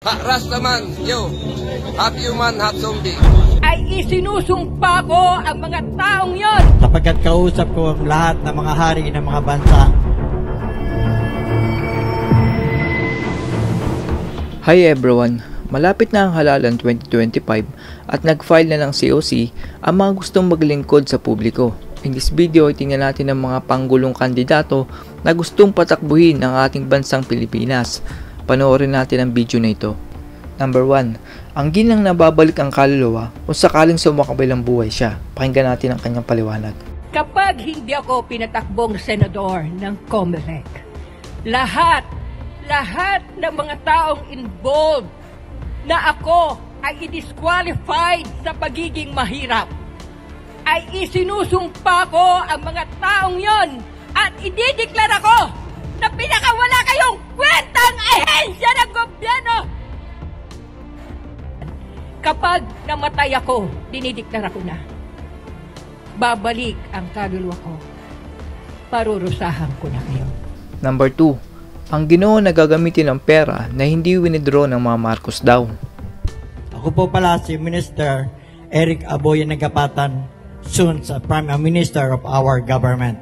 Ha, Rastaman, yo. Half human, half zombie. Ay isinusumpa ko ang mga taong yon. Sapagkat kausap ko ang lahat ng mga hari ng mga bansa. Hi everyone! Malapit na ang halalan 2025 at nag-file na ng COC ang mga gustong maglingkod sa publiko. In this video ay tingnan natin ang mga panggulong kandidato na gustong patakbuhin ang ating bansang Pilipinas. Panoorin natin ang video na ito. Number 1. Ang ginang nababalik ang kaluluwa kung sakaling sumakabilang buhay siya. Pakinggan natin ang kanyang paliwanag. Kapag hindi ako pinatakbong senador ng COMELEC, lahat ng mga taong involved na ako ay i-disqualified sa pagiging mahirap, ay isinusumpa ko ang mga taong yon at idideklara ko na pinakawala kayong kwentang ahensya ng gobyerno. Kapag namatay ako, dinideklara ko na babalik ang kaluluwa ko. Parurusahan ko na kayo. Number 2. Ang Ginoo na gagamitin ng pera na hindi winidraw ng mga Marcos daw. Ako po pala si Minister Eric Aboy Nagapatan, soon sa Prime Minister of our government.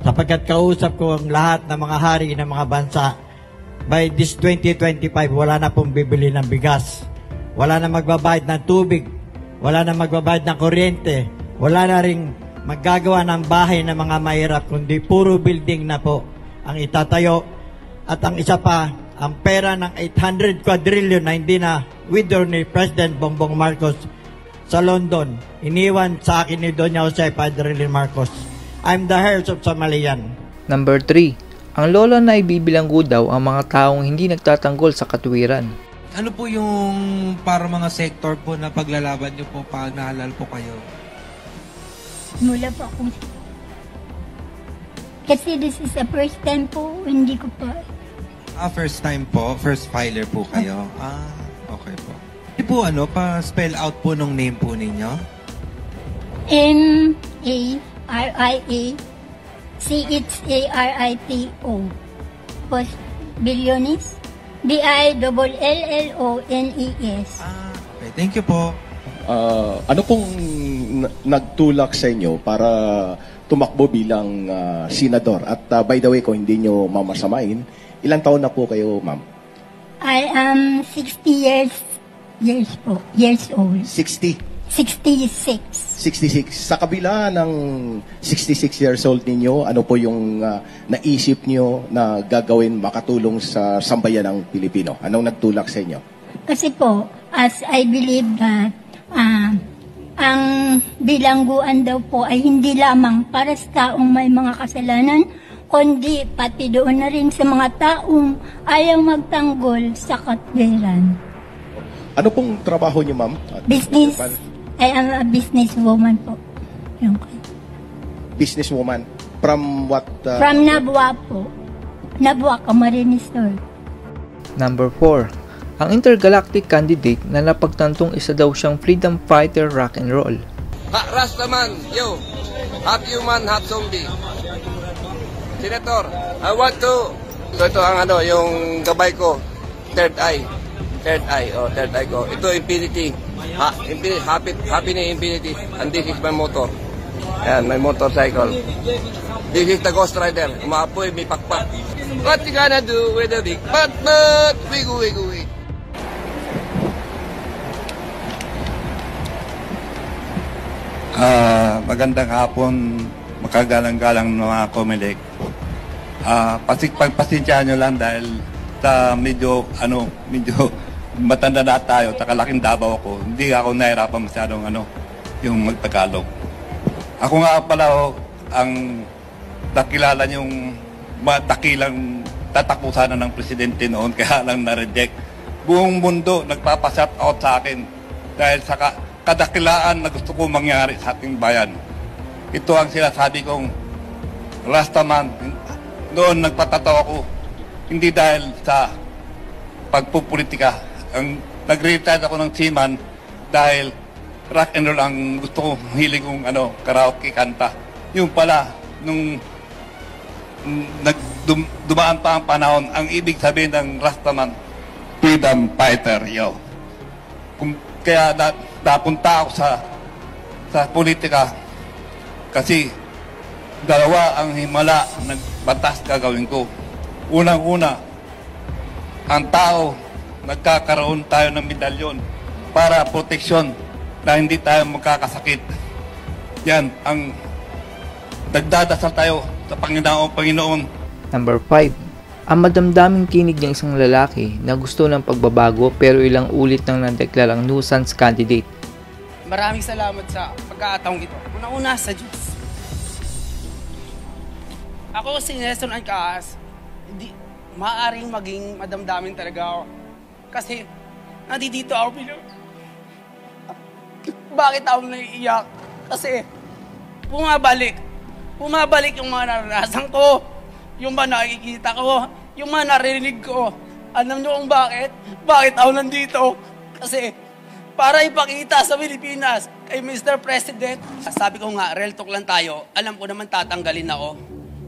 Sapagkat kausap ko ang lahat ng mga hari ng mga bansa, by this 2025 wala na pong bibili ng bigas, wala na magbabayad ng tubig, wala na magbabayad ng kuryente, wala na ring maggagawa ng bahay ng mga mahirap, kundi puro building na po ang itatayo. At ang isa pa, ang pera ng 800 quadrillion na hindi na withdraw ni President Bongbong Marcos sa London, iniwan sa akin ni Doña Jose Padrilin Marcos. I'm the heirs of Somalian. Number 3. Ang lola na ibibilanggo daw ang mga taong hindi nagtatanggol sa katuwiran. Ano po yung para mga sector po na paglalaban nyo po pag nahalal po kayo? Mula po akong... Kasi this is the first time po, hindi ko pa... First time po? First filer po kayo? Okay po. Hindi po pa-spell out po nung name po ninyo? M-A-R-I-A-C-H-A-R-I-T-O. Post Billionis. B-I-L-L-O-N-E-S. Okay, thank you po. Ano pong nagtulak sa inyo para tumakbo bilang senador? At by the way, kung hindi nyo mamasamain, ilang taon na po kayo, ma'am? I am 60 years old. 60? 66. 66. Sa kabila ng 66 years old ninyo, ano po yung naisip nyo na gagawin makatulong sa sambayan ng Pilipino? Anong nagtulak sa inyo? Kasi po, as I believe that ang bilangguan daw po ay hindi lamang para sa taong may mga kasalanan, kundi pati doon na rin sa mga taong ayaw magtanggol sa katwiran. Ano pong trabaho niyo, ma'am? Business. I am a businesswoman po. Businesswoman? From what? From Nabua po. Nabua, Camarines North. Number 4. Ang intergalactic candidate na napagtantong isa daw siyang freedom fighter rock and roll. Ha, Rastaman, yo. Half human, half zombie. Senator, I want to... Ito ang yung gabay ko. Third eye ko. Ito, infinity. Happy na infinity. And this is my motor. Ayan, my motorcycle. This is the Ghost Rider. Umaapoy, may pakpak. What you gonna do with the big but wiggle. Magandang hapon, makagalang-galang ng mga COMELEC. Pagpasensyahan nyo lang dahil sa medyo matanda na tayo, takalaking Davao ako. Hindi ako nahirapan masyadong yung magtagalog. Ako nga pala ang nakilala yung dakilang tatakusan ng presidente noon, kaya lang na-reject. Buong mundo nagpapashout out sa akin dahil sa kadakilaan na gusto ko mangyari sa ating bayan. Ito ang sinasabi kong Rastaman. Noon nagpatatawa ako, hindi dahil sa pagpupolitika. Nag-retire ako ng seaman dahil rock and roll ang gusto ko, hilig kong karaoke kanta. Yung pala, nung dumaan pa ang panahon, ang ibig sabihin ng Rastaman freedom fighter, yo. Kaya napunta ako sa politika kasi dalawa ang himala ng batas gagawin ko. Unang-una, ang tao, nagkakaroon tayo ng medalyon para proteksyon na hindi tayo magkakasakit. Yan, ang nagdadasal tayo sa Panginoon. Number 5. Ang madamdaming tinig ng isang lalaki na gusto ng pagbabago pero ilang ulit nang nadeklarang nuisance candidate. Maraming salamat sa pagkakataong ito. Una-una sa Diyos. Ako si Nelson Ancaas, hindi maaaring maging madamdamin talaga ako. Kasi nandito ako Bakit ako naiiyak? Kasi bumabalik yung mga naranasan ko, yung mga nakikita ko, yung mga narinig ko. Alam nyo kung bakit? Bakit ako nandito? Kasi para ipakita sa Pilipinas kay Mr. President. Sabi ko nga, real talk lang tayo. Alam ko naman tatanggalin ako.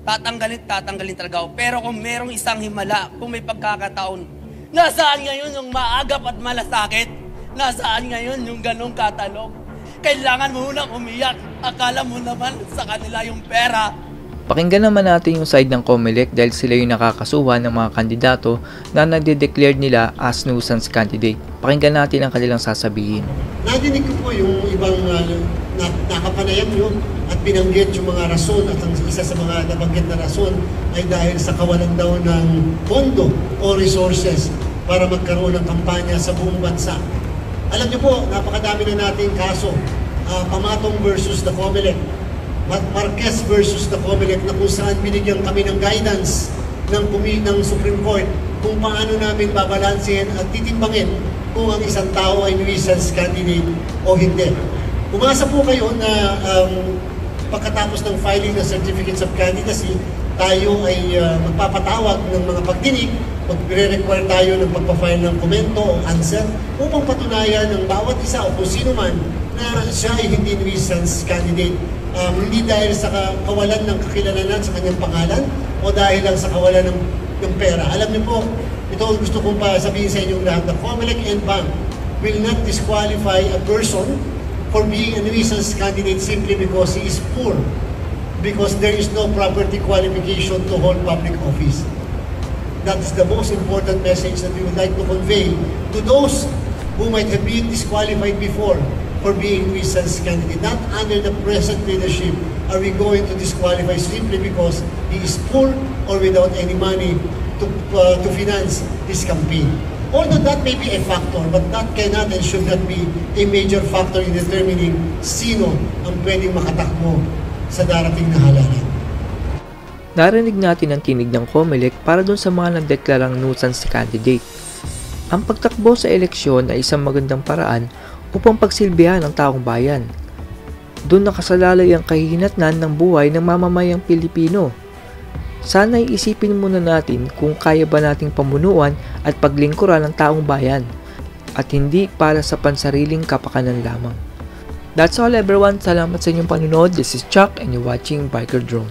Tatanggalin talaga ako. Pero kung merong isang himala, kung may pagkakataon, nasaan ngayon yung maagap at malasakit? Nasaan ngayon yung ganong katalog? Kailangan mo munang umiyak. Akala mo naman sa kanila yung pera. Pakinggan naman natin yung side ng COMELEC dahil sila yung nakakasuhan ng mga kandidato na nagde-declare nila as nuisance candidate. Pakinggan natin ang kanilang sasabihin. Nadinig ko po yung ibang nakapanayam nyo at binanggit yung mga rason at ang isa sa mga nabanggit na rason ay dahil sa kawalan daw ng pondo o resources para magkaroon ng kampanya sa buong bansa. Alam niyo po, napakadami na nating kaso. Pamatong versus the COMELEC. Marquez versus the COMELEC na kung saan binigyan kami ng guidance ng Supreme Court kung paano namin babalansin at titimbangin kung ang isang tao ay nuisance candidate o hindi. Umasa po kayo na pagkatapos ng filing ng Certificates of Candidacy, tayo ay magpapatawag ng mga pagdinig, magre-require tayo ng pagpa-file ng komento o answer upang patunayan ng bawat isa o kung sino man na siya ay hindi nuisance candidate. Hindi dahil sa kawalan ng kakilalanan sa kanyang pangalan o dahil lang sa kawalan ng pera. Alam niyo po, ito ang gusto kong sabihin sa inyong lahat. The COMELEC and Bank will not disqualify a person for being a nuisance candidate simply because he is poor. Because there is no property qualification to hold public office. That's the most important message that we would like to convey to those who might have been disqualified before for being nuisance candidate. Not under the present leadership are we going to disqualify simply because he is poor or without any money to finance his campaign. Although that may be a factor, but that cannot and should not be a major factor in determining sino ang pwedeng makatakbo sa darating na halalan. Narinig natin ang tinig ng COMELEC para dun sa mga nagdeklarang nuisance candidate. Ang pagtakbo sa eleksyon ay isang magandang paraan upang pagsilbihan ang taong bayan. Doon nakasalalay ang kahihinatnan ng buhay ng mamamayang Pilipino. Sana'y isipin muna natin kung kaya ba nating pamunuan at paglingkuran ang taong bayan at hindi para sa pansariling kapakanan lamang. That's all everyone. Salamat sa inyong panunood. This is Chuck and you're watching Biker Drone.